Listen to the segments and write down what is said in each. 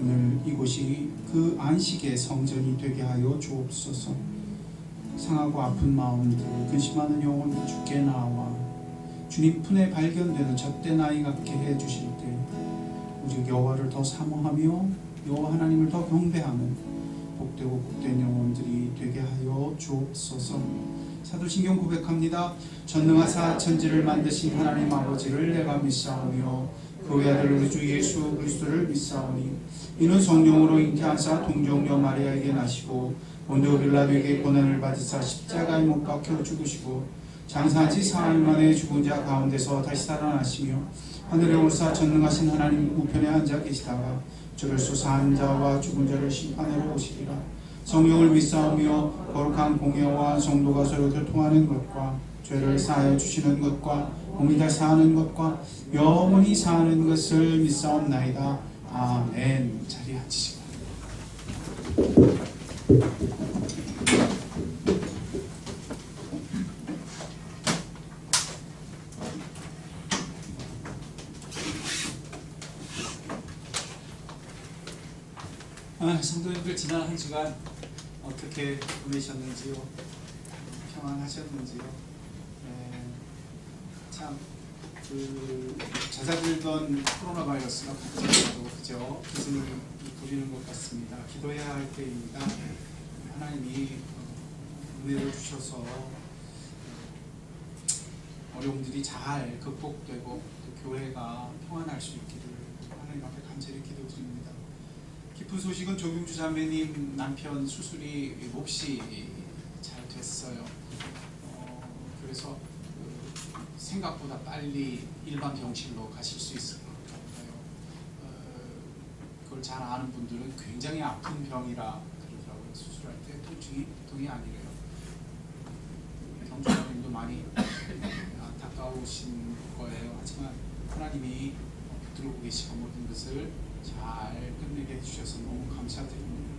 오늘 이곳이 그 안식의 성전이 되게 하여 주옵소서. 상하고 아픈 마음들, 근심하는 영혼이 주께 나와 주님 품에 발견되는 젖된 아이 같게 해주실 때 오직 여호와를 더 사모하며 여호와 하나님을 더 경배하는 복되고 복된 영혼들이 되게 하여 주옵소서. 사도신경 고백합니다. 전능하사 천지를 만드신 하나님 아버지를 내가 믿사오며 그 외아들 우리 주 예수 그리스도를 믿사오니 이는 성령으로 잉태하사 동정녀 마리아에게 나시고 본디오 빌라도에게 고난을 받으사 십자가에 못 박혀 죽으시고 장사한 지 사흘 만에 죽은 자 가운데서 다시 살아나시며 하늘에 올사 전능하신 하나님 우편에 앉아 계시다가 저를 수사한 자와 죽은 자를 심판하러 오시리라. 성령을 믿사오며 거룩한 공예와 성도가 서로 교통하는 것과 죄를 사하여 주시는 것과 몸이 다 사하는 것과 영원히 사는 것을 믿사옵나이다. 아멘. 자리에 앉으시고. 성도님들 지난 한 주간 어떻게 보내셨는지요? 평안하셨는지요? 참 잦아들던 코로나 바이러스가 갑자기 그저 기승을 부리는 것 같습니다. 기도해야 할 때입니다. 하나님이 은혜를 주셔서 어려움들이 잘 극복되고 또 교회가 평안할 수 있기를 하나님 앞에 간절히 기도드립니다. 기쁜 소식은 조경주 자매님 남편 수술이 몹시 잘 됐어요. 그래서 생각보다 빨리 일반 병실로 가실 수 있을 것 같아요. 그걸 잘 아는 분들은 굉장히 아픈 병이라 그러더라고요. 수술할 때 통증이 보통이 아니래요. 경주 자매님도 많이 안타까우신 거예요. 하지만 하나님이 붙들고 계시고 모든 것을 잘 끝내게 해주셔서 너무 감사드립니다.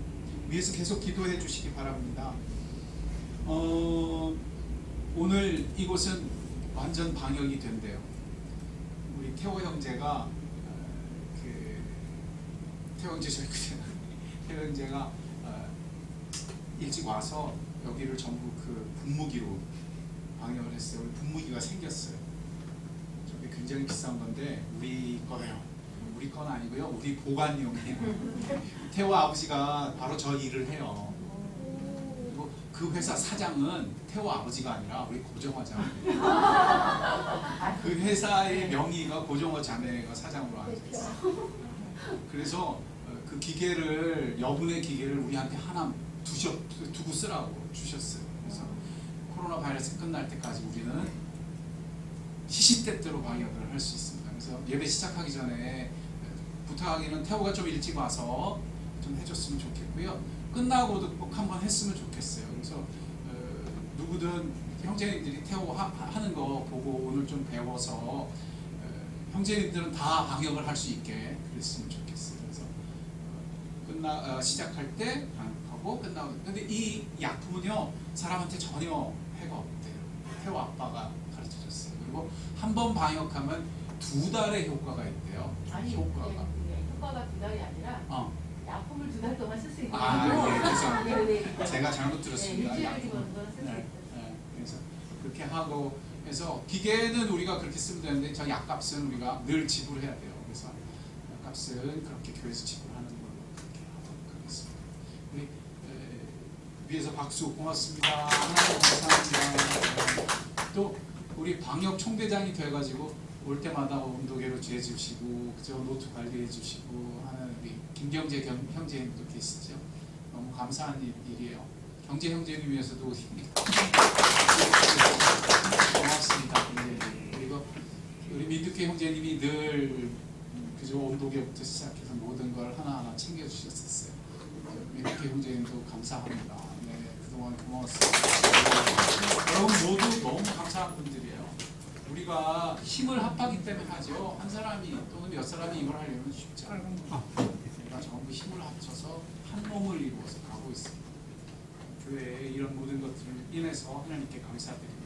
위에서 계속 기도해 주시기 바랍니다. 오늘 이곳은 완전 방역이 된대요. 우리 태호 형제가 태호 형제가 일찍 와서 여기를 전부 그 분무기로 방역을 했어요. 우리 분무기가 생겼어요. 저게 굉장히 비싼 건데 우리 거예요. 우리 건 아니고요. 우리 보관용이에요. 태호 아버지가 바로 저 일을 해요. 그리고 그 회사 사장은 태호 아버지가 아니라 우리 고정화 자매. 그 회사의 명의가 고정화 자매가 사장으로 앉아있어요. 그래서 그 기계를 여분의 기계를 우리한테 하나 두고 쓰라고 주셨어요. 그래서 코로나 바이러스 끝날 때까지 우리는 시시때때로 방역을 할 수 있습니다. 그래서 예배 시작하기 전에 부탁하기는 태호가 좀 일찍 와서 좀 해줬으면 좋겠고요. 끝나고도 꼭 한번 했으면 좋겠어요. 그래서 누구든 형제님들이 태호 하는 거 보고 오늘 좀 배워서 형제님들은 다 방역을 할 수 있게 그랬으면 좋겠어요. 그래서 시작할 때 방역하고 끝나고. 근데 이 약품은요 사람한테 전혀 해가 없대요. 태호 아빠가 가르쳐줬어요. 그리고 한 번 방역하면 2달의 효과가 있대요. 아니, 효과가 2달이 아니라 약품을 2달 동안 쓸 수 있는 거고. 예, 죄송합니다. 제가 잘못 들었습니다. 그래서 그렇게 하고 해서 기계는 우리가 그렇게 쓰면 되는데 저 약값은 우리가 늘 지불해야 돼요. 그래서 약값은 그렇게 교회에서 지불하는 걸로 그렇게 하도록 하겠습니다. 우리 위에서 박수 고맙습니다. 하나님 감사합니다. 또 우리 방역 총대장이 돼가지고 올 때마다 온도계로 재주시고 그저 노트 관리해 주시고 하는 우리 김경재 형제님도 계시죠. 너무 감사한 일이에요. 경재 형제님 위해서도 고맙습니다. 그리고 우리 민두께 형제님이 늘 그저 온도계부터 시작해서 모든 걸 하나하나 챙겨주셨었어요. 민두께 형제님도 감사합니다. 네, 그동안 고마웠습니다. 여러분 모두 너무 감사한 분들이에요. 우리가 힘을 합하기 때문에 하죠. 한 사람이 또는 몇 사람이 이걸 하려면 쉽지 않아요. 우리가 전부 힘을 합쳐서 한 몸을 이루어서 가고 있습니다. 교회에 이런 모든 것들을 인해서 하나님께 감사드립니다.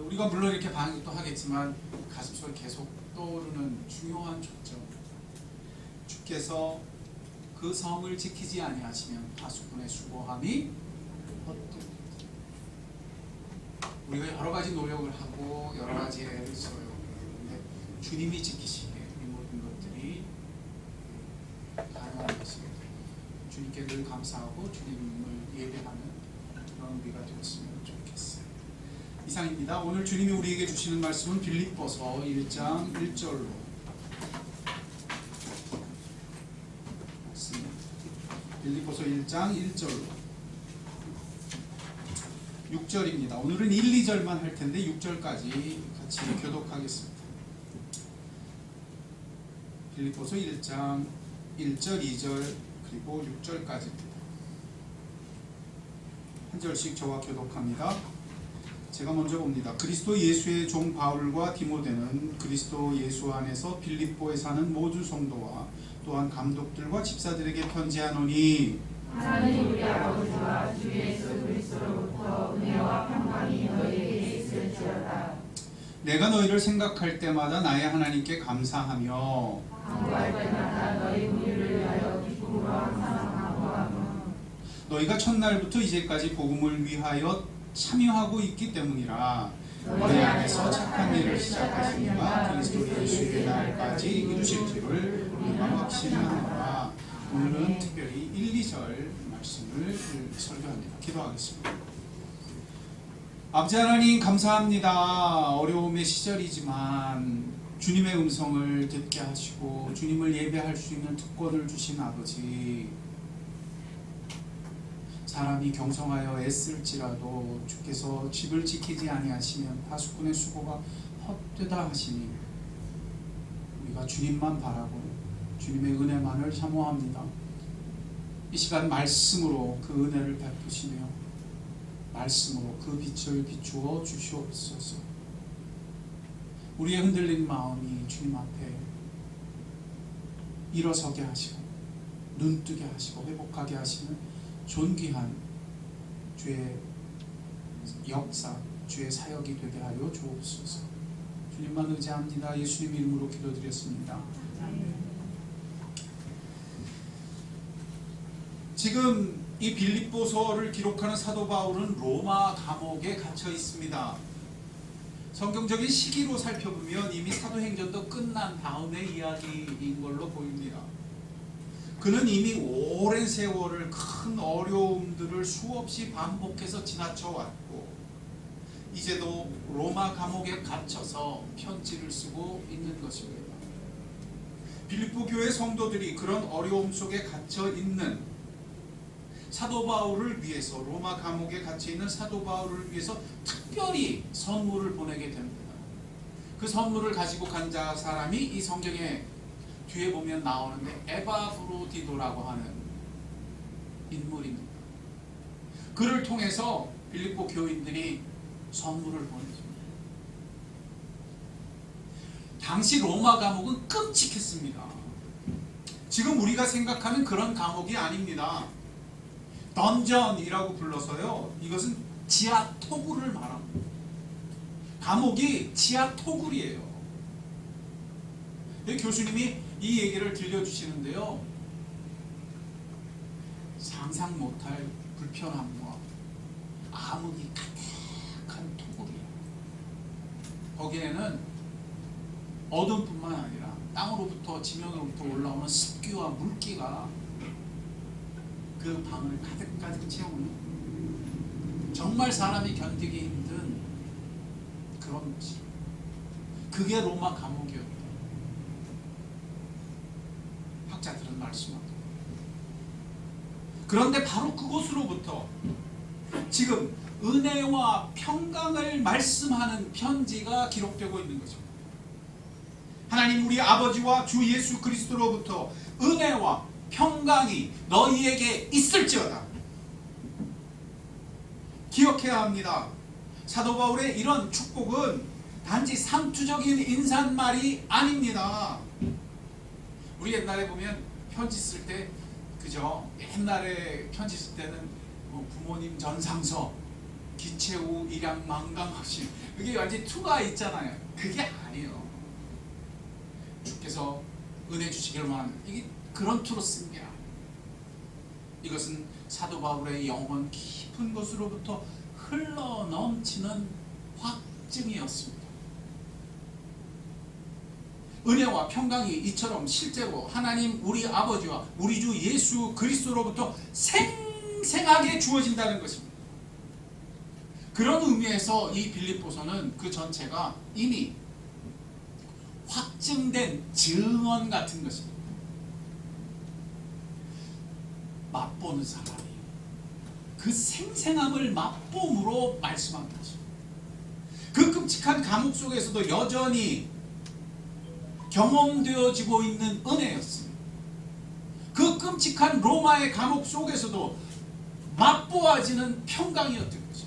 우리가 물론 이렇게 방역도 하겠지만 가슴속에 계속 떠오르는 중요한 초점. 주께서 그 성을 지키지 아니하시면 파수꾼의 수고함이 헛되리라. 우리가 여러 가지 노력을 하고 여러 가지 애를 써요. 그런데 주님이 지키시기에 이 모든 것들이 가능한 것입니다. 주님께 늘 감사하고 주님을 예배하는 그런 우리가 되었으면 좋겠어요. 이상입니다. 오늘 주님이 우리에게 주시는 말씀은 빌립보서 1장 1절로 말씀입니다. 빌립보서 1장 1절로 6절입니다. 오늘은 1, 2절만 할 텐데 6절까지 같이 교독하겠습니다. 빌립보서 1장 1절, 2절 그리고 6절까지입니다. 한 절씩 저와 교독합니다. 제가 먼저 봅니다. 그리스도 예수의 종 바울과 디모데는 그리스도 예수 안에서 빌립보에 사는 모든 성도와 또한 감독들과 집사들에게 편지하노니 하나님 우리 아버지와 주 예수 그리스도로부터 은혜와 평강이 너희에게 있을지어다. 내가 너희를 생각할 때마다 나의 하나님께 감사하며 간구할 때마다 너희 우리를 위하여 기쁨으로 항상 간구하며 너희가 첫날부터 이제까지 복음을 위하여 참여하고 있기 때문이라. 너희 안에서 착한 일을 시작하신 이가 그리스도 예수의 날까지 이루실 줄을 우리가 확신하노라. 오늘은 특별히 1, 2절 말씀을 설교합니다. 기도하겠습니다. 아버지 하나님 감사합니다. 어려움의 시절이지만 주님의 음성을 듣게 하시고 주님을 예배할 수 있는 특권을 주신 아버지, 사람이 경성하여 애쓸지라도 주께서 집을 지키지 아니하시면 파수꾼의 수고가 헛되다 하시니 우리가 주님만 바라고 주님의 은혜만을 사모합니다. 이 시간 말씀으로 그 은혜를 베푸시며 말씀으로 그 빛을 비추어 주시옵소서. 우리의 흔들린 마음이 주님 앞에 일어서게 하시고 눈뜨게 하시고 회복하게 하시는 존귀한 주의 역사, 주의 사역이 되게 하여 주옵소서. 주님만 의지합니다. 예수님 이름으로 기도드렸습니다. 지금 이 빌립보서를 기록하는 사도 바울은 로마 감옥에 갇혀 있습니다. 성경적인 시기로 살펴보면 이미 사도행전도 끝난 다음의 이야기인 걸로 보입니다. 그는 이미 오랜 세월을 큰 어려움들을 수없이 반복해서 지나쳐 왔고 이제도 로마 감옥에 갇혀서 편지를 쓰고 있는 것입니다. 빌립보 교회 성도들이 그런 어려움 속에 갇혀 있는 사도 바울을 위해서, 로마 감옥에 갇혀 있는 사도 바울을 위해서 특별히 선물을 보내게 됩니다. 그 선물을 가지고 간 사람이 이 성경에 뒤에 보면 나오는데 에바브로디도라고 하는 인물입니다. 그를 통해서 빌립보 교인들이 선물을 보내줍니다. 당시 로마 감옥은 끔찍했습니다. 지금 우리가 생각하는 그런 감옥이 아닙니다. 던전이라고 불러서요, 이것은 지하 토굴을 말합니다. 감옥이 지하 토굴이에요. 교수님이 이 얘기를 들려주시는데요, 상상 못할 불편함과 암흑이 가득한 토굴이에요. 거기에는 어둠뿐만 아니라 땅으로부터, 지면으로부터 올라오는 습기와 물기가 그 방을 가득 채우는, 정말 사람이 견디기 힘든 그런 곳이, 그게 로마 감옥이었다. 학자들은 말씀합니다. 그런데 바로 그곳으로부터 지금 은혜와 평강을 말씀하는 편지가 기록되고 있는 것입니다. 하나님 우리 아버지와 주 예수 그리스도로부터 은혜와 평강이 너희에게 있을지어다. 기억해야 합니다. 사도 바울의 이런 축복은 단지 상투적인 인사말이 아닙니다. 우리 옛날에 보면 편지 쓸 때, 그죠? 옛날에 편지 쓸 때는 뭐 부모님 전상서, 기체후 일양 망강합심, 그게 완전히 투가 있잖아요. 그게 아니에요. 주께서 은혜 주시기를 원합니다. 이게 그런 트루스입니다. 이것은 사도 바울의 영혼 깊은 곳으로부터 흘러넘치는 확증이었습니다. 은혜와 평강이 이처럼 실제로 하나님 우리 아버지와 우리 주 예수 그리스도로부터 생생하게 주어진다는 것입니다. 그런 의미에서 이 빌립보서는 그 전체가 이미 확증된 증언 같은 것입니다. 맛보는 사람이 그 생생함을 맛봄으로 말씀한 것입니다. 그 끔찍한 감옥 속에서도 여전히 경험되어지고 있는 은혜였습니다. 그 끔찍한 로마의 감옥 속에서도 맛보아지는 평강이었던 거죠.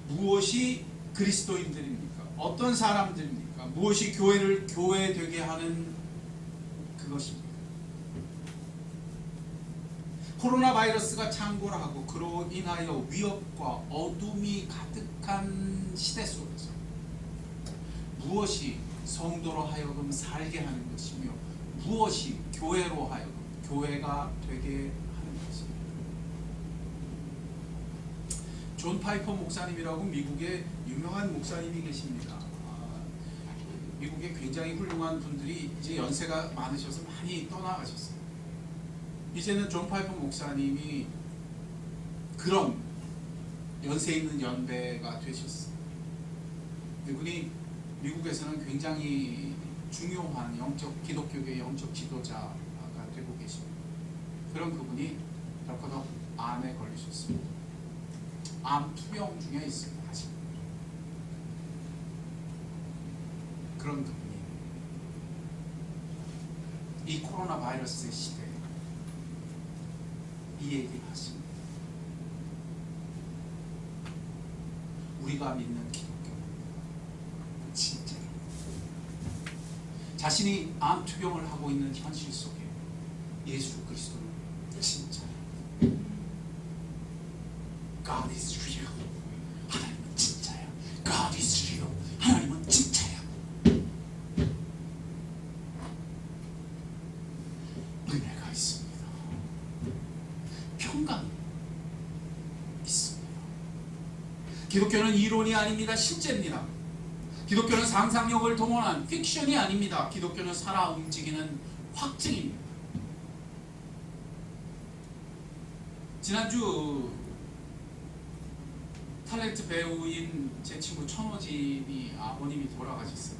무엇이 그리스도인들입니까? 어떤 사람들입니까? 무엇이 교회를 교회되게 하는 그것입니까? 코로나 바이러스가 창궐하고 그로 인하여 위협과 어둠이 가득한 시대 속에서 무엇이 성도로 하여금 살게 하는 것이며 무엇이 교회로 하여금 교회가 되게 하는 것입니다. 존 파이퍼 목사님이라고 미국의 유명한 목사님이 계십니다. 미국의 굉장히 훌륭한 분들이 이제 연세가 많으셔서 많이 떠나가셨어요. 이제는 존 파이퍼 목사님이 그런 연세 있는 연배가 되셨어요. 이분이 미국에서는 굉장히 중요한 기독교계의 영적 지도자가 되고 계십니다. 그런 그분이 덜커덕 암에 걸리셨습니다. 암 투병 중에 있습니다. 아직. 그런 그분이 이 코로나 바이러스의 시대에 이 얘기를 하십니다. 우리가 믿는 기독교는 진짜예요. 자신이 암 투병을 하고 있는 현실 속에 예수 그리스도는 진짜예요. God is real. 하나님은 진짜야. God is real. 하나님은 진짜야. 은혜가 있습니다. 평강이 있습니다. 기독교는 이론이 아닙니다. 실제입니다. 기독교는 상상력을 동원한 픽션이 아닙니다. 기독교는 살아 움직이는 확증입니다. 지난주 탤런트 배우인 제 친구 천호진이 아버님이 돌아가셨어요.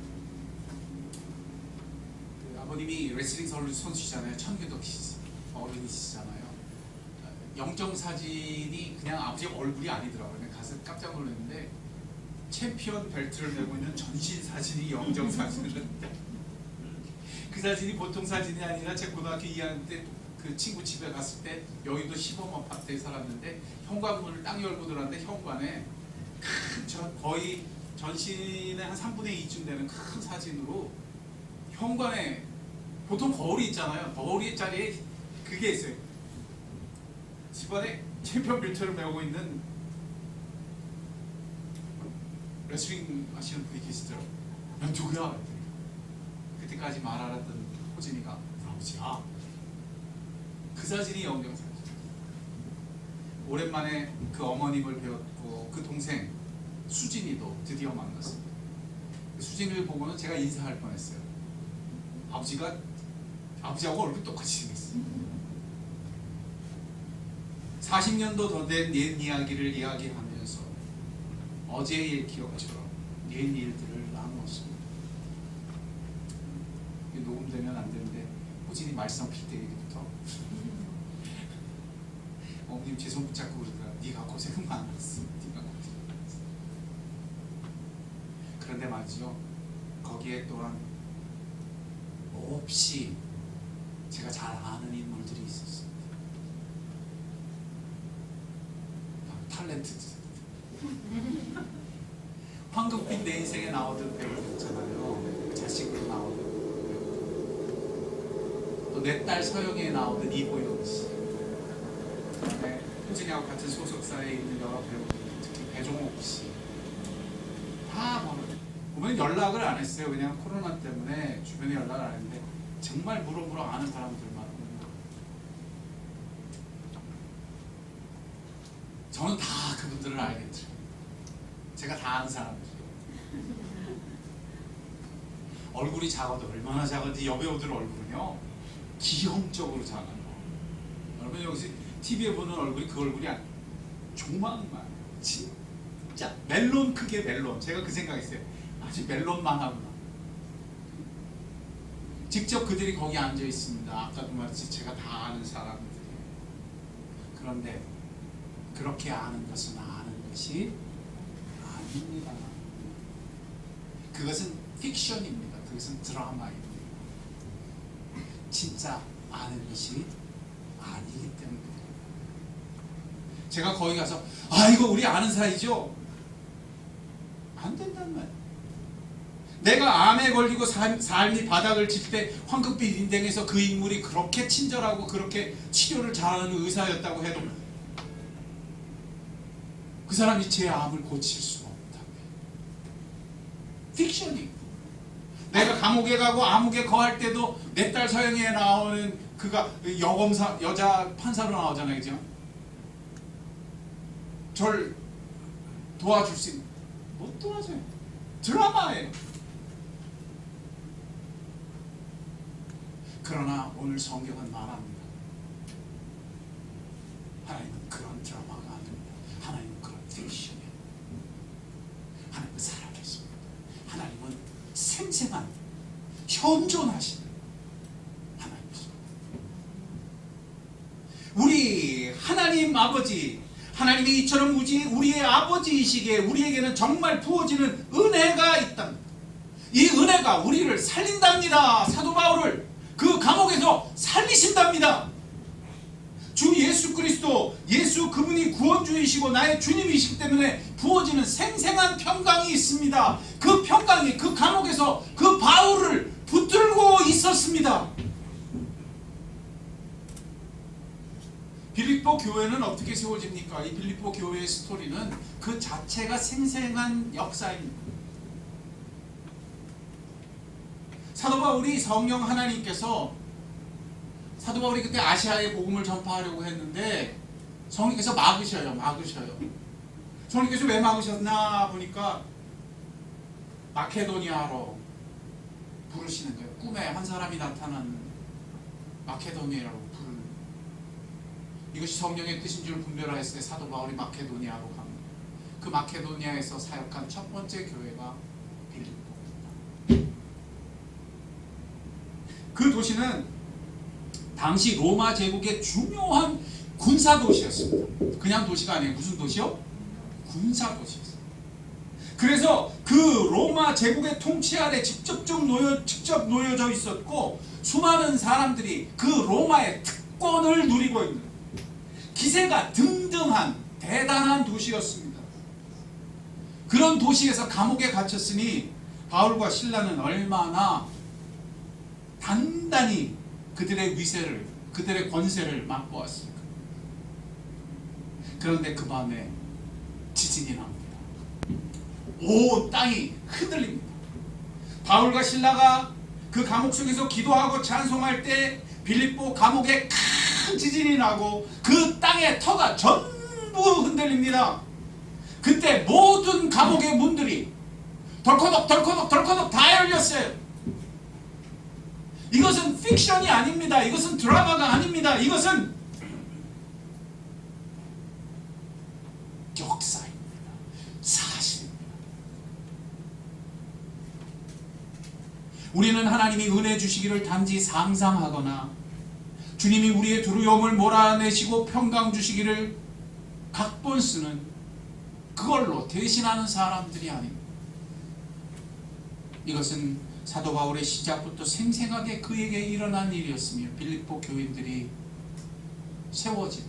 그 아버님이 레슬링 선수시잖아요. 천규덕 어른이시잖아요. 영정사진이 그냥 아버지 얼굴이 아니더라고요. 그냥 가서 깜짝 놀랐는데 챔피언 벨트를 메고 있는 전신 사진이 영정사진을 그 사진이 보통 사진이 아니라 제 고등학교 2학년 때 그 친구 집에 갔을 때 여의도 시범 아파트에 살았는데 현관문을 딱 열고 들어갔는데 현관에 큰 거의 전신의 한 3분의 2쯤 되는 큰 사진으로 현관에 보통 거울이 있잖아요. 거울 자리에 그게 있어요. 집안에 챔피언 벨트를 메고 있는 레슬링 하시는 분이 계시더라고요. 난 누구야? 그때까지 말 안 하던 호진이가 아버지야. 그 사진이 영정사진. 오랜만에 그 어머님을 배웠고 그 동생 수진이도 드디어 만났습니다. 수진이를 보고는 제가 인사할 뻔했어요. 아버지하고 얼굴 똑같이 생겼어요. 40년도 더 된 옛 이야기를 이야기하면서 어제의 일 기억처럼 옛 일들을 나누었습니다. 녹음되면 안 되는데 호진이 말썽 필 때 얘기부터 어머님 제 손 붙잡고 그러더라. 네가 고생 많았어. 네가 고생 많았어. 그런데 말이죠. 거기에 또한 몹시 제가 잘 아는 인물들이 있었습니다. 탤런트 황금빛 내 인생에 나오던 배우들 있잖아요. 자식으로 나오던 또 내 딸 서영이에 나오던 이보영 씨, 그다음에 호진이하고 같은 소속사에 있는 여러 배우들, 특히 배종옥 씨 다 보면 보면 연락을 안 했어요. 그냥 코로나 때문에 주변에 연락을 안 했는데 정말 물어보러 아는 사람들만. 저는 다 그분들을 알겠죠. 제가 다 아는 사람들이에요. 얼굴이 작아도 얼마나 작은지 여배우들 얼굴은요 기형적으로 작아요. 여러분 여기서 TV에 보는 얼굴이 그 얼굴이 아니에요. 조망만 진짜 멜론 크기의 멜론. 제가 그 생각했어요. 아주 멜론만 하구나. 직접 그들이 거기 앉아 있습니다. 아까도 말했지 제가 다 아는 사람들이에요. 그런데 그렇게 아는 것은 아는 것이 아닙니다. 그것은 픽션입니다. 그것은 드라마입니다. 진짜 아는 것이 아니기 때문에 제가 거기 가서 이거 우리 아는 사이죠? 안 된단 말이에요. 내가 암에 걸리고 삶이 바닥을 칠 때 황급빛 인생에서 그 인물이 그렇게 친절하고 그렇게 치료를 잘하는 의사였다고 해도 그 사람이 제 암을 고칠 수가 없다. 픽션이. 내가 감옥에 가고 암흑에 거할 때도 내 딸 서영이에 나오는 그가 여검사 여자 판사로 나오잖아요, 그죠? 절 도와줄 수 있는 못 도와줘요. 드라마예요. 그러나 오늘 성경은 말합니다. 하나님은 그런 드라마가 아닙니다. 하나님은 그런 픽션이에요. 하나님은 살아계십니다. 하나님은 생생한 현존하시는 하나님이십니다. 우리 하나님 아버지, 하나님이 이처럼 우리의 아버지이시기에 우리에게는 정말 부어지는 은혜가 있답니다. 이 은혜가 우리를 살린답니다. 사도 바울을 그 감옥에서 살리신답니다. 주 예수 그리스도, 예수 그분이 구원주이시고 나의 주님이시기 때문에 부어지는 생생한 평강이 있습니다. 그 평강이 그 감옥에서 그 바울을 붙들고 있었습니다. 빌립보 교회는 어떻게 세워집니까? 이 빌립보 교회의 스토리는 그 자체가 생생한 역사입니다. 사도 바울이 성령 하나님께서 사도 바울이 그때 아시아에 복음을 전파하려고 했는데 성령께서 막으셔요. 성령께서 왜 막으셨나 보니까 마케도니아로 부르시는 거예요. 꿈에 한 사람이 나타나는 마케도니아라고 부르는. 이것이 성령의 뜻인 줄 분별하였을 때 사도 바울이 마케도니아로 갑니다. 그 마케도니아에서 사역한 첫 번째 교회가 빌립보입니다. 그 도시는 당시 로마 제국의 중요한 군사 도시였습니다. 그냥 도시가 아니에요. 무슨 도시요? 군사 도시였어요. 그래서 그 로마 제국의 통치 아래 직접 놓여져 있었고 수많은 사람들이 그 로마의 특권을 누리고 있는 기세가 등등한 대단한 도시였습니다. 그런 도시에서 감옥에 갇혔으니 바울과 실라는 얼마나 단단히 그들의 위세를, 그들의 권세를 맛보았습니까? 그런데 그 밤에 지진이 납니다. 온 땅이 흔들립니다. 바울과 실라가 그 감옥 속에서 기도하고 찬송할 때 빌립보 감옥에 큰 지진이 나고 그 땅의 터가 전부 흔들립니다. 그때 모든 감옥의 문들이 덜커덕 다 열렸어요. 이것은 픽션이 아닙니다. 이것은 드라마가 아닙니다. 이것은 역사입니다. 사실입니다. 우리는 하나님이 은혜 주시기를 단지 상상하거나 주님이 우리의 두려움을 몰아내시고 평강 주시기를 각본 쓰는 그걸로 대신하는 사람들이 아닙니다. 이것은 사도 바울의 시작부터 생생하게 그에게 일어난 일이었으며 빌립보 교인들이 세워진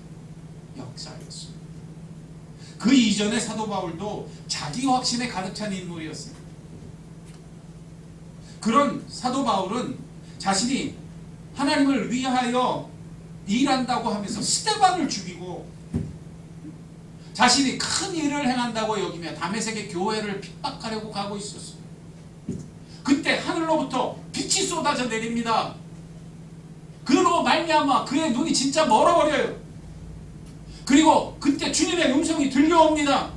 역사였습니다. 그 이전에 사도 바울도 자기 확신에 가득 찬 인물이었습니다. 그런 사도 바울은 자신이 하나님을 위하여 일한다고 하면서 스데반을 죽이고 자신이 큰 일을 행한다고 여기며 다메섹의 교회를 핍박하려고 가고 있었어요. 그때 하늘로부터 빛이 쏟아져 내립니다. 그로 말미암아 그의 눈이 진짜 멀어버려요. 그리고 그때 주님의 음성이 들려옵니다.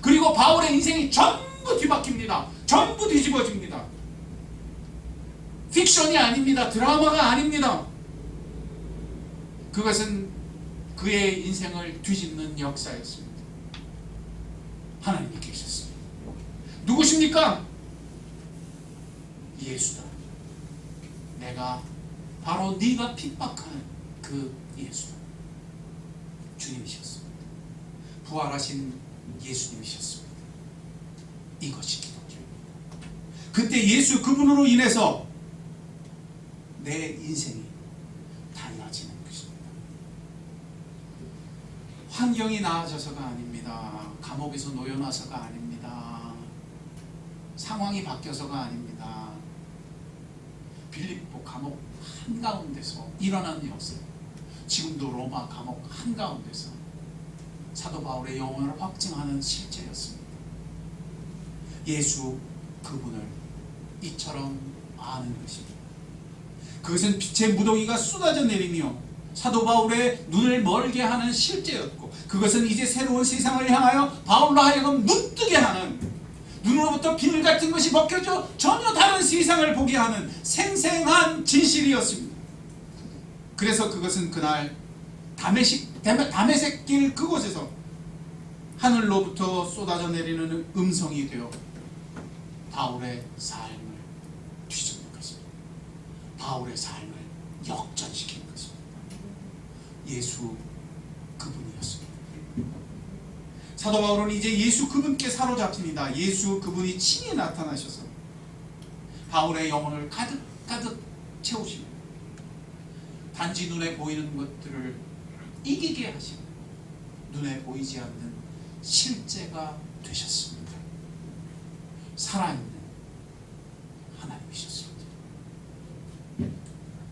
그리고 바울의 인생이 전부 뒤바뀝니다. 전부 뒤집어집니다. 픽션이 아닙니다. 드라마가 아닙니다. 그것은 그의 인생을 뒤집는 역사였습니다. 하나님이 계셨습니다. 누구십니까? 예수다. 내가 바로 네가 핍박하는 그 예수다. 주님이셨습니다. 부활하신 예수님이셨습니다. 이것이 기독교입니다. 그때 예수 그분으로 인해서 내 인생이 달라지는 것입니다. 환경이 나아져서가 아닙니다. 감옥에서 놓여놔서가 아닙니다. 상황이 바뀌어서가 아닙니다. 빌립보 감옥 한가운데서 일어난 역사, 지금도 로마 감옥 한가운데서 사도 바울의 영혼을 확증하는 실제였습니다. 예수 그분을 이처럼 아는 것입니다. 그것은 빛의 무더기가 쏟아져 내리며 사도 바울의 눈을 멀게 하는 실제였고, 그것은 이제 새로운 세상을 향하여 바울로 하여금 눈뜨게 하는, 눈으로부터 비늘 같은 것이 벗겨져 전혀 다른 세상을 보게 하는 생생한 진실이었습니다. 그래서 그것은 그날 다메섹 길 그곳에서 하늘로부터 쏟아져 내리는 음성이 되어 바울의 삶을 뒤집는 것입니다. 바울의 삶을 역전시키는 것입니다. 예수 그분이었습니다. 사도 바울은 이제 예수 그분께 사로잡힙니다. 예수 그분이 친히 나타나셔서 바울의 영혼을 가득 채우시고 단지 눈에 보이는 것들을 이기게 하시고 눈에 보이지 않는 실제가 되셨습니다. 살아있는 하나님이셨습니다.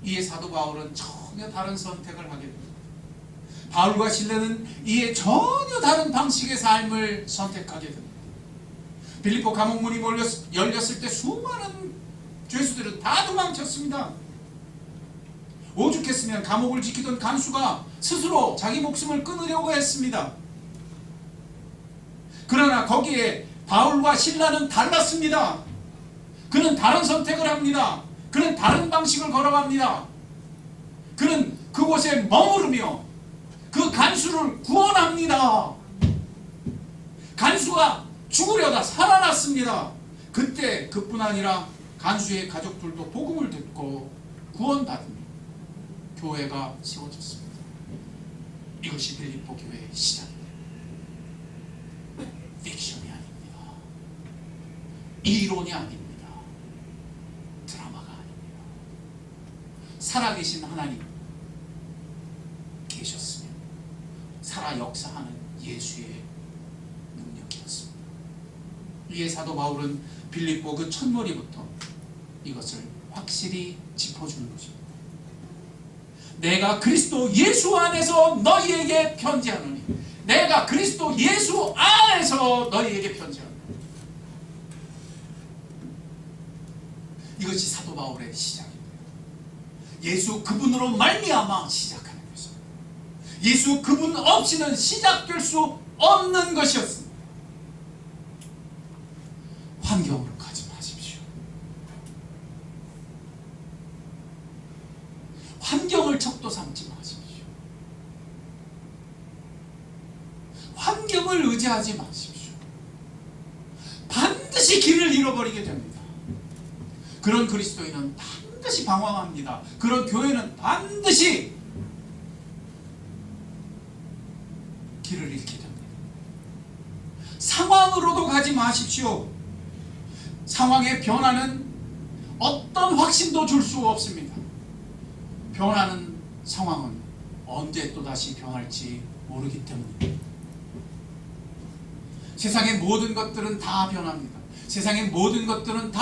이에 사도 바울은 전혀 다른 선택을 하게 됩니다. 바울과 실레는 이에 전혀 다른 방식의 삶을 선택하게 됩니다. 빌립보 감옥문이 열렸을 때 수많은 죄수들은 다 도망쳤습니다. 오죽했으면 감옥을 지키던 간수가 스스로 자기 목숨을 끊으려고 했습니다. 그러나 거기에 바울과 실라는 달랐습니다. 그는 다른 선택을 합니다. 그는 다른 방식을 걸어갑니다. 그는 그곳에 머무르며 그 간수를 구원합니다. 간수가 죽으려다 살아났습니다. 그때 그뿐 아니라 간수의 가족들도 복음을 듣고 구원받으며 교회가 세워졌습니다. 이것이 빌립보 교회의 시작입니다. 픽션이 아닙니다. 이론이 아닙니다. 드라마가 아닙니다. 살아계신 하나님 계셨으며 살아 역사하는 예수의 능력이었습니다. 이에 사도 바울은 빌립보 그 첫머리부터 이것을 확실히 짚어주는 것입니다. 내가 그리스도 예수 안에서 너희에게 편지하노니, 내가 그리스도 예수 안에서 너희에게 편지하노니. 이것이 사도 바울의 시작입니다. 예수 그분으로 말미암아 시작하는 것입니다. 예수 그분 없이는 시작될 수 없는 것이었습니다. 환경으로 가지 마십시오. 환경을 척도 삼지 마십시오. 환경을 의지하지 마십시오. 반드시 길을 잃어버리게 됩니다. 그런 그리스도인은 반드시 방황합니다. 그런 교회는 반드시 길을 잃게 됩니다. 상황으로도 가지 마십시오. 상황의 변화는 어떤 확신도 줄 수 없습니다. 변하는 상황은 언제 또다시 변할지 모르기 때문입니다. 세상의 모든 것들은 다 변합니다. 세상의 모든 것들은 다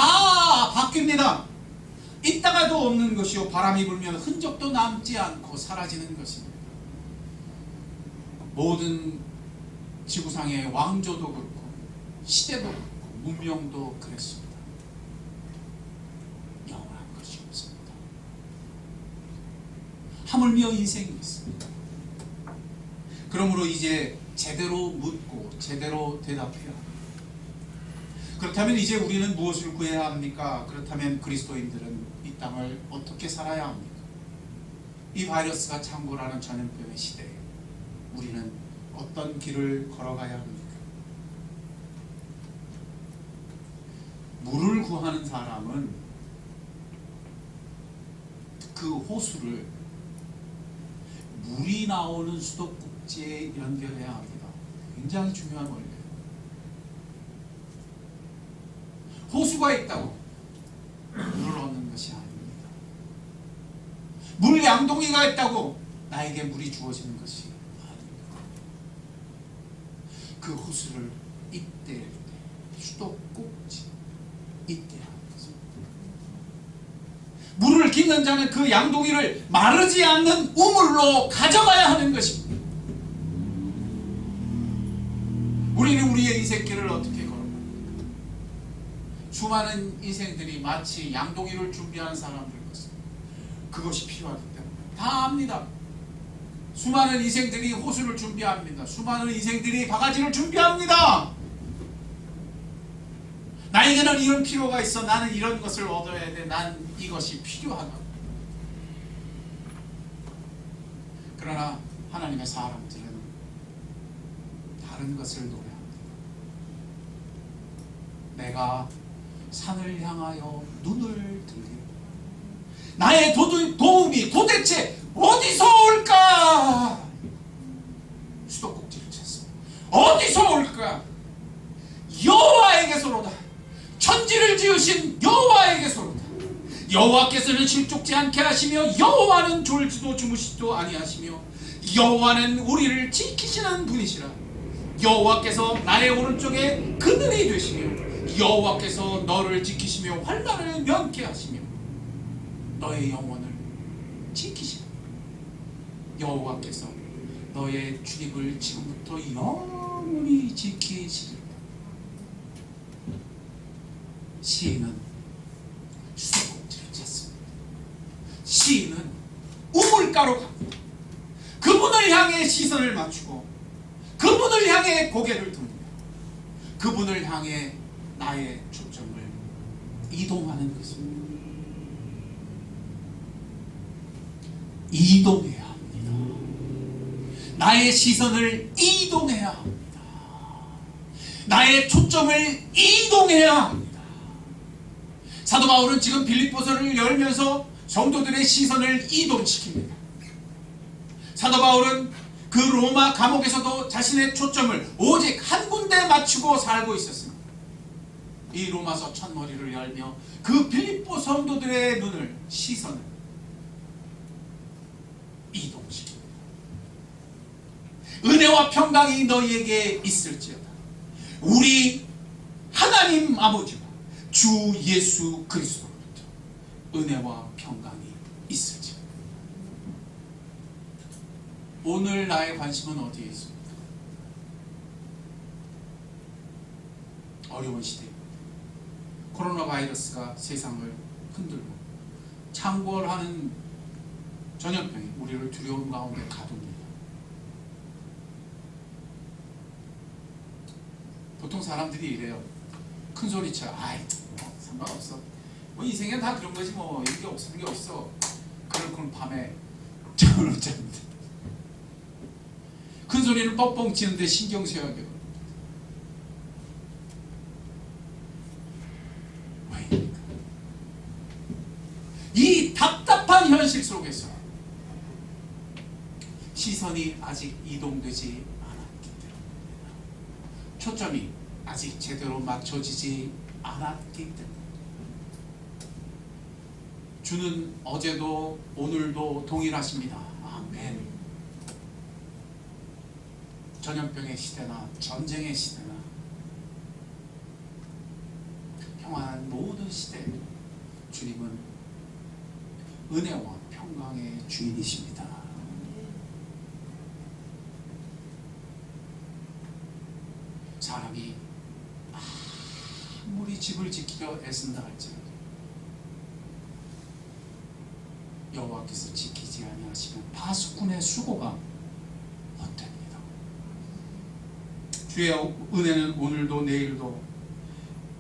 바뀝니다. 있다가도 없는 것이요, 바람이 불면 흔적도 남지 않고 사라지는 것입니다. 모든 지구상의 왕조도 그렇고 시대도 그렇고 문명도 그랬습니다. 하물며 인생이 있습니다. 그러므로 이제 제대로 묻고 제대로 대답해야 합니다. 그렇다면 이제 우리는 무엇을 구해야 합니까? 그렇다면 그리스도인들은 이 땅을 어떻게 살아야 합니까? 이 바이러스가 창궐하는 전염병의 시대에 우리는 어떤 길을 걸어가야 합니까? 물을 구하는 사람은 그 호수를 물이 나오는 수도꼭지에 연결해야 합니다. 굉장히 중요한 원리예요. 호수가 있다고 물을 얻는 것이 아닙니다. 물 양동이가 있다고 나에게 물이 주어지는 것이 아닙니다. 그 호수를 이때일 때, 수도꼭지 이때 하는 것입니다. 물을 기는 자는 그 양동이를 마르지 않는 우물로 가져가야 하는 것입니다. 우리는 우리의 인생길을 어떻게 걸어갑니까? 수많은 인생들이 마치 양동이를 준비하는 사람들 같습니다. 그것이 필요하기 때문에 다 압니다. 수많은 인생들이 호수를 준비합니다. 수많은 인생들이 바가지를 준비합니다. 나에게는 이런 필요가 있어. 나는 이런 것을 얻어야 돼. 난 이것이 필요하다. 그러나 하나님의 사람들은 다른 것을 노래합니다. 내가 산을 향하여 눈을 들리고 나의 도움이 도대체 어디서 올까? 수도꼭지를 찾습니다. 어디서 올까? 여호와에게서로다. 천지를 지으신 여호와에게서로다. 여호와께서는 실족지 않게 하시며 여호와는 졸지도 주무시지도 아니하시며 여호와는 우리를 지키시는 분이시라. 여호와께서 나의 오른쪽에 그늘이 되시며 여호와께서 너를 지키시며 환난을 면케 하시며 너의 영혼을 지키시라. 여호와께서 너의 출입을 지금부터 영원히 지키시리라. 시인은 수도꼭지를 찾습니다. 시인은 우물가로 갑니다. 그분을 향해 시선을 맞추고 그분을 향해 고개를 듭니다. 그분을 향해 나의 초점을 이동하는 것입니다. 이동해야 합니다. 나의 시선을 이동해야 합니다. 나의 초점을 이동해야 합니다. 사도 바울은 지금 빌립보서를 열면서 성도들의 시선을 이동시킵니다. 사도 바울은 그 로마 감옥에서도 자신의 초점을 오직 한 군데 맞추고 살고 있었습니다. 이 로마서 첫머리를 열며 그 빌립보 성도들의 눈을, 시선을 이동시킵니다. 은혜와 평강이 너희에게 있을지어다. 우리 하나님 아버지와 주 예수 그리스도로부터 은혜와 평강이 있을지어다. 오늘 나의 관심은 어디에 있습니까? 어려운 시대, 코로나 바이러스가 세상을 흔들고 창궐하는 전염병이 우리를 두려움 가운데 가둡니다. 보통 사람들이 이래요. 큰 소리쳐. 아이, 뭐 상관없어. 뭐 인생엔 다 그런 거지 뭐. 이게 없는 게 없어. 그럼 밤에 잠을 못 잡니다. 큰 소리는 뻥뻥 치는데 신경 써야 돼요. 왜입니까? 이 답답한 현실 속에서 시선이 아직 이동되지 않았기 때문입니다. 초점이 아직 제대로 맞춰지지 않았기 때문입니다. 주는 어제도 오늘도 동일하십니다. 아멘. 전염병의 시대나 전쟁의 시대나 평안한 모든 시대, 주님은 은혜와 평강의 주인이십니다. 사람이 아무리 집을 지키려 애쓴다 할지라도 여호와께서 지키지 아니하시면 파수꾼의 수고가 헛됩니다. 주의 은혜는 오늘도 내일도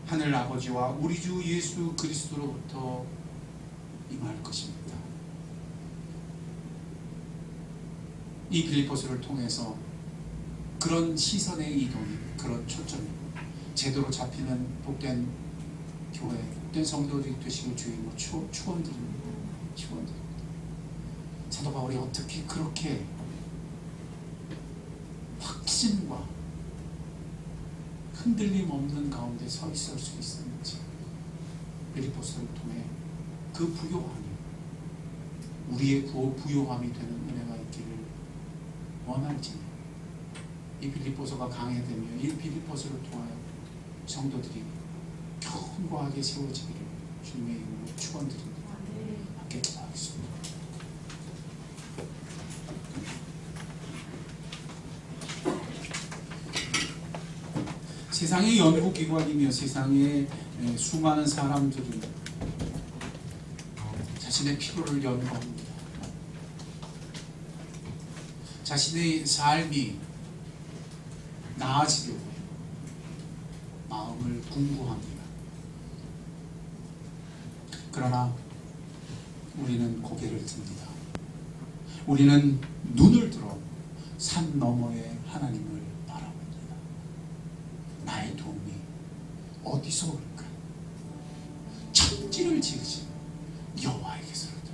하늘 아버지와 우리 주 예수 그리스도로부터 임할 것입니다. 이 빌립보서를 통해서 그런 시선의 이동이, 그런 초점이 제대로 잡히는 복된 교회, 복된 성도들이 되시길 주님으로 축원드립니다. 축원드립니다. 사도 바울이 어떻게 그렇게 확신과 흔들림 없는 가운데 서 있을 수 있었는지, 빌립보서를 통해 그 부요함이 우리의 부요함이 되는 은혜가 있기를 원할지니, 이 빌립보서가 강해되며 이 빌립보서를 통하여 성도들이 견고하게 세워지기를 주님의 이름으로 축원드립니다. 함께 기도하겠습니다. 세상의 연구기관이며 세상의 수많은 사람들은 자신의 피로를 연구합니다. 자신의 삶이 나아지려고 마음을 궁구합니다. 그러나 우리는 고개를 듭니다. 우리는 눈을 들어 산 너머의 하나님을 바라봅니다. 나의 도움이 어디서 올까? 천지를 지으신 여호와에게서로다.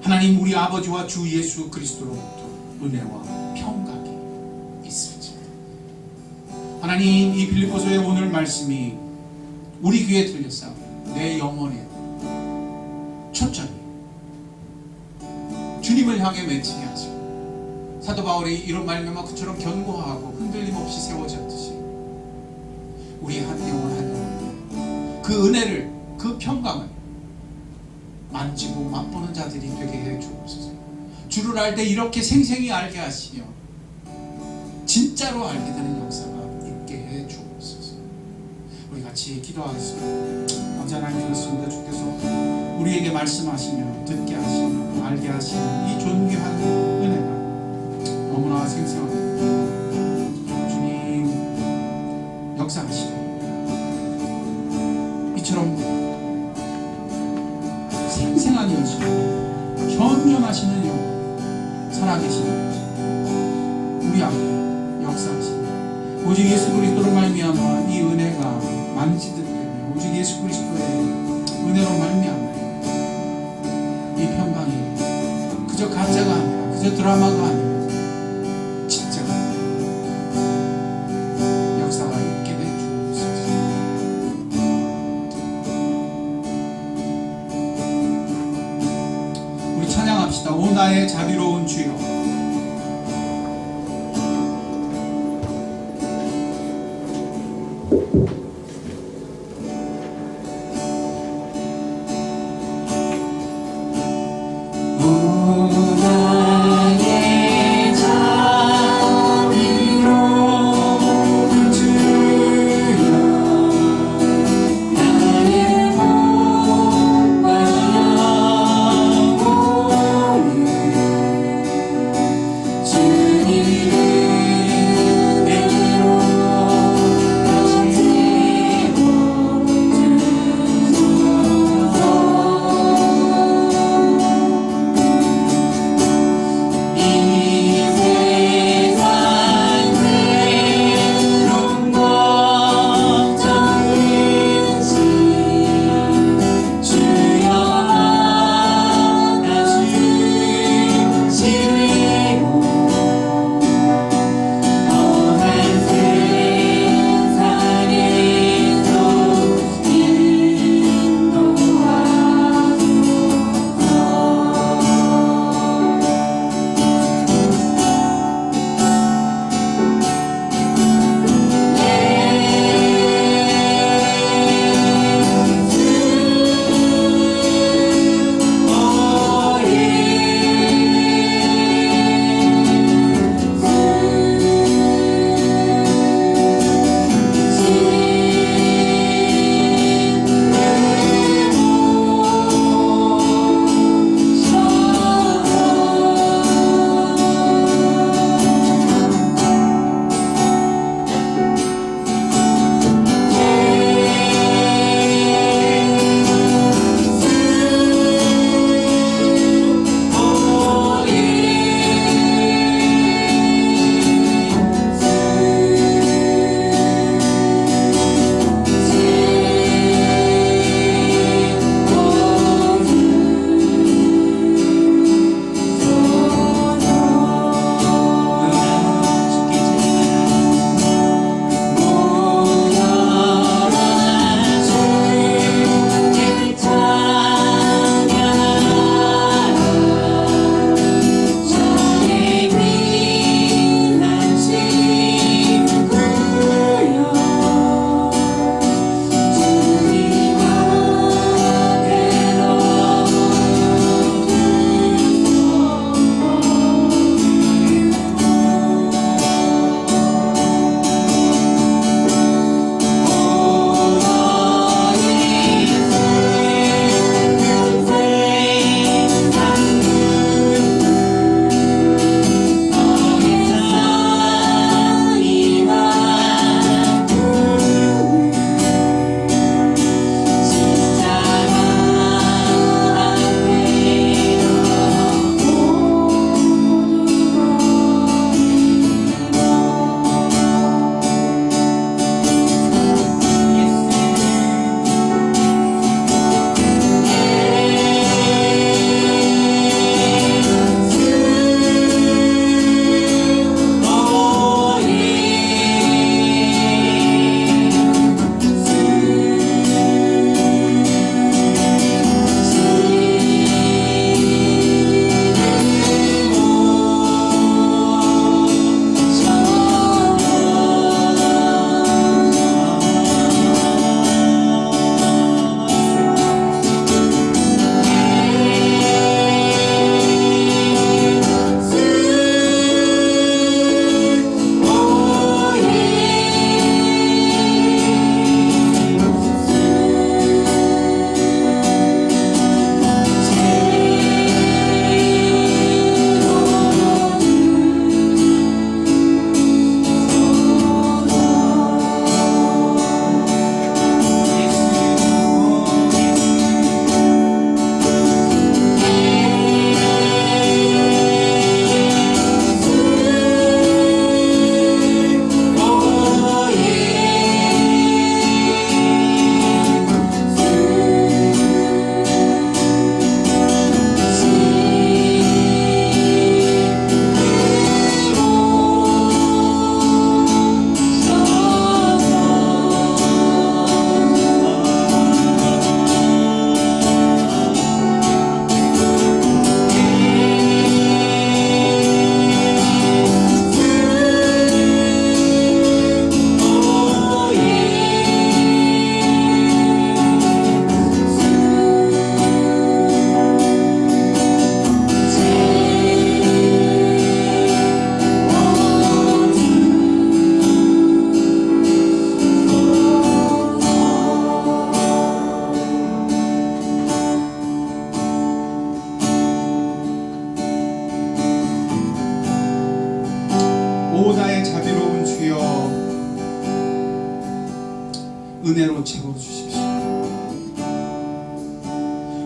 하나님 우리 아버지와 주 예수 그리스도로부터 은혜와 평강이 있을지. 하나님 이 빌립보서의 오늘 말씀이 우리 귀에 들렸사오니 내 영혼에 초점이 주님을 향해 맺히게 하시고, 사도 바울이 이런 말미암아 그처럼 견고하고 흔들림 없이 세워졌듯이 우리 한 영혼 한 영혼 그 은혜를, 그 평강을 만지고 맛보는 자들이 되게 해 주옵소서. 주를 알 때 이렇게 생생히 알게 하시며 진짜로 알게 되는 역사가 있게 해 주옵소서. 우리 같이 기도하겠습니다. 감사 하나님 드렸습니다. 주께서 우리에게 말씀하시며 듣게 하시며 알게 하시는 이 존귀한 은혜가 너무나 생생합니다. 주님 역사하시고 이처럼 생생한 여신, 현존하시는 영, 살아계시는 우리 앞에 역사하시는 오직 예수 그리스도로 말미암아 이 은혜가 만지듯 되며 오직 예수 그리스도의 은혜로 말미암아 이 평강이 그저 가짜가 아니라 그저 드라마가 아니라 진짜가 역사가 있게 돼 주옵소서. 우리 찬양합시다. 오 나의 자비로운 주여. 은혜로 채워주십시오.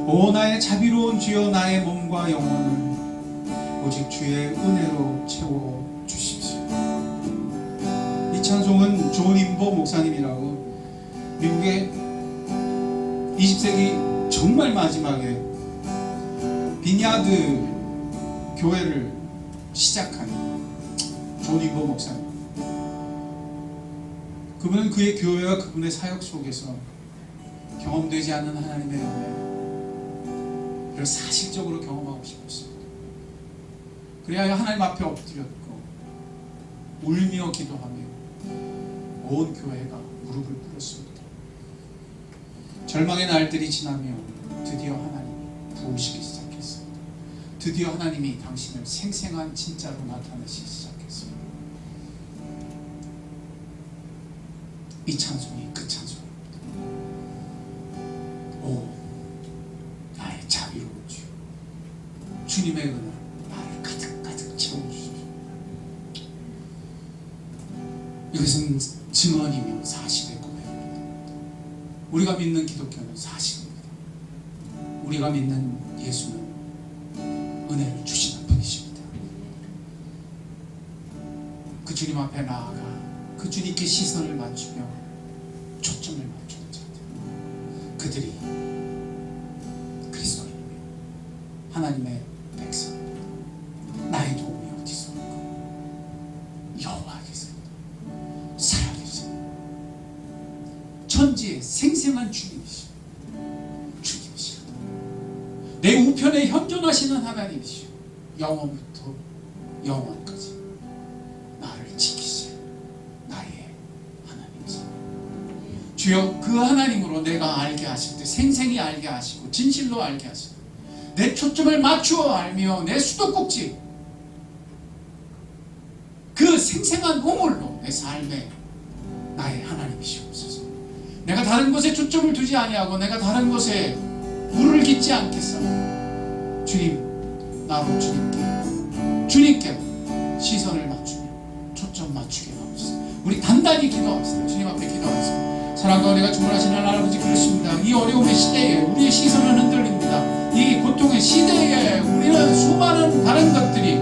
오 나의 자비로운 주여 나의 몸과 영혼을 오직 주의 은혜로 채워주십시오. 이 찬송은 존 임보 목사님이라고 미국의 20세기 정말 마지막에 비냐드 교회를 시작한 존 임보 목사님. 그분은 그의 교회와 그분의 사역 속에서 경험되지 않는 하나님의 은혜를 사실적으로 경험하고 싶었습니다. 그래야 하나님 앞에 엎드렸고 울며 기도하며 온 교회가 무릎을 꿇었습니다. 절망의 날들이 지나며 드디어 하나님이 부으시기 시작했습니다. 드디어 하나님이 당신을 생생한 진짜로 나타내시기 시작했습니다. 이 찬송이 그 찬송입니다. 오 나의 자비로운 주 주님의 은혜 나를 가득가득 채워주십시오. 이것은 증언이며 사실의 고백입니다. 우리가 믿는 기독교는 사실입니다. 우리가 믿는 예수는 은혜를 주시는 분이십니다. 그 주님 앞에 나아가 그 주님께 시선을 맞추며 초점을 맞추는 자들, 그들이 그리스도인이며 하나님의 백성입니다. 나의 도움이 어디서 올까? 여호와께서입니다. 살아계신 천지의 생생한 주님이시오. 주님이시오. 내 우편에 현존하시는 하나님이시오. 영원부터 영원까지 나를 지키실 나의 하나님이시오. 주여, 그 하나님으로 내가 알게 하실 때 생생히 알게 하시고 진실로 알게 하시고 내 초점을 맞추어 알며 내 수도꼭지 그 생생한 우물로 내 삶에 나의 하나님이시옵소서. 내가 다른 것에 초점을 두지 아니하고 내가 다른 것에 물을 깃지 않겠사오니 주님, 나로 주님께 시선을 맞추며 초점 맞추게 하옵소서. 우리 단단히 기도합시다. 주님 앞에 기도하겠습니다. 사랑과 은혜가 충만하신 하나님 아버지, 그렇습니다. 이 어려움의 시대에 우리의 시선은 흔들립니다. 이 고통의 시대에 우리는 수많은 다른 것들이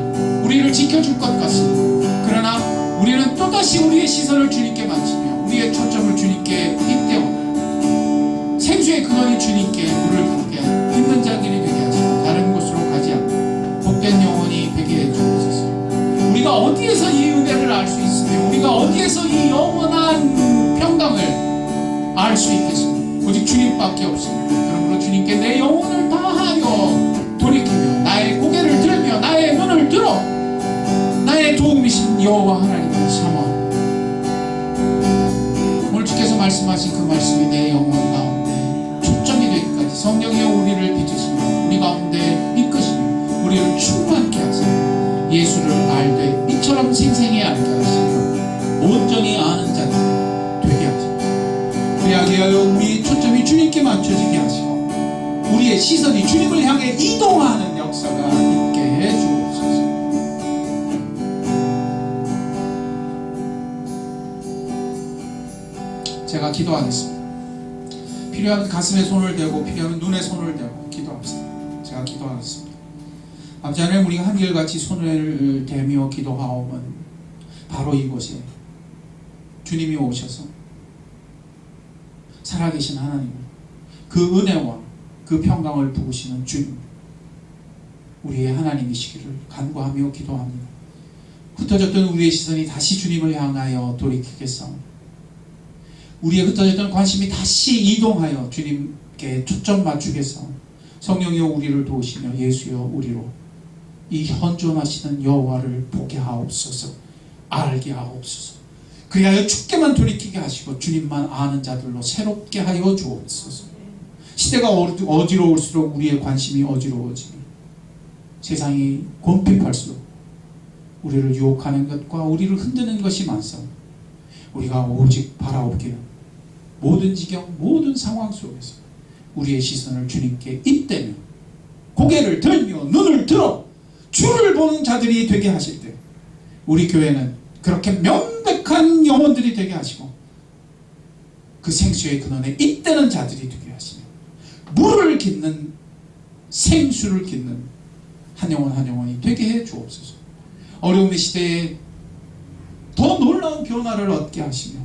우리를 지켜줄 것 같습니다. 그러나 우리는 또다시 우리의 시선을 주님께 맞추며 우리의 초점을 주님께 잇대어 생수의 근원이 주님께 물을 붓게 힘든 자들이 되게 하시고 다른 곳으로 가지 않고 복된 영혼이 되게 해주옵소서. 우리가 어디에서 이 은혜를 알 수 있으며 우리가 어디에서 이 영원한 평강을 알 수 있겠습니까? 오직 주님밖에 없습니다. 그러므로 주님께 내 영혼을 다하여 돌이키며 나의 고개를 들며 나의 눈을 들어 나의 도움이신 여호와 하나님을 삼아 오늘 주께서 말씀하신 그 말씀이 내 영혼 가운데 초점이 되기까지 성령이여 우리를 비추시며 우리 가운데 이끄시며 우리를 충만케 하시며 예수를 알되 이처럼 생생히 알게 하시며 온전히 아는 자들 되게 하시며 그리하게 하여 우리의 초점이 주님께 맞춰지게 하시고 우리의 시선이 주님을 향해 이동하는 역사가 있게 해주옵소서. 제가 기도하겠습니다. 필요하면 가슴에 손을 대고 필요하면 눈에 손을 대고 기도합시다. 제가 기도하겠습니다. 아버지 하나님, 우리가 한결같이 손을 대며 기도하오면 바로 이곳에 주님이 오셔서 살아계신 하나님, 그 은혜와 그 평강을 부으시는 주님, 우리의 하나님이시기를 간구하며 기도합니다. 흩어졌던 우리의 시선이 다시 주님을 향하여 돌이키겠사오니 우리의 흩어졌던 관심이 다시 이동하여 주님께 초점 맞추겠사오니 성령이여 우리를 도우시며 예수여 우리로 이 현존하시는 여호와를 보게 하옵소서. 알게 하옵소서. 그리하여 주께만 돌이키게 하시고 주님만 아는 자들로 새롭게 하여 주옵소서. 시대가 어지러울수록 우리의 관심이 어지러워지며 세상이 곤핍할수록 우리를 유혹하는 것과 우리를 흔드는 것이 많사오니 우리가 오직 바라옵기는 모든 지경 모든 상황 속에서 우리의 시선을 주님께 잇대며 고개를 들며 눈을 들어 주를 보는 자들이 되게 하실 때 우리 교회는 그렇게 명백한 영혼들이 되게 하시고 그 생수의 근원에 잇대는 자들이 되게 하시며 물을 깃는 생수를 깃는 한 영혼 한 영혼이 되게 해 주옵소서. 어려움의 시대에 더 놀라운 변화를 얻게 하시며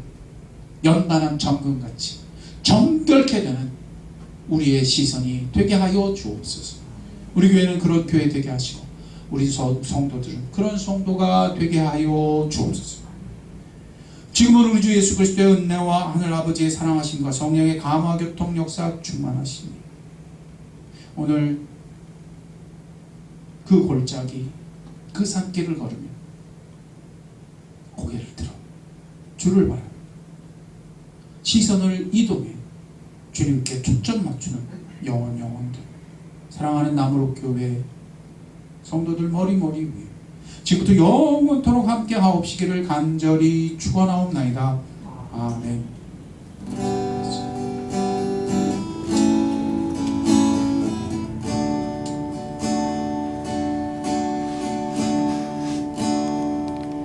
연단한 정금같이 정결케 되는 우리의 시선이 되게 하여 주옵소서. 우리 교회는 그런 교회 되게 하시고 우리 성도들은 그런 성도가 되게 하여 주옵소서. 지금은 우리 주 예수 그리스도의 은혜와 하늘 아버지의 사랑하심과 성령의 감화 교통 역사 충만하시니 오늘 그 골짜기 그 산길을 걸으며 고개를 들어 주를 바라 시선을 이동해 주님께 초점 맞추는 영혼들 사랑하는 나무로 교회 성도들 머리 위에 지금부터 영원토록 함께 하옵시기를 간절히 축원하옵나이다. 아멘.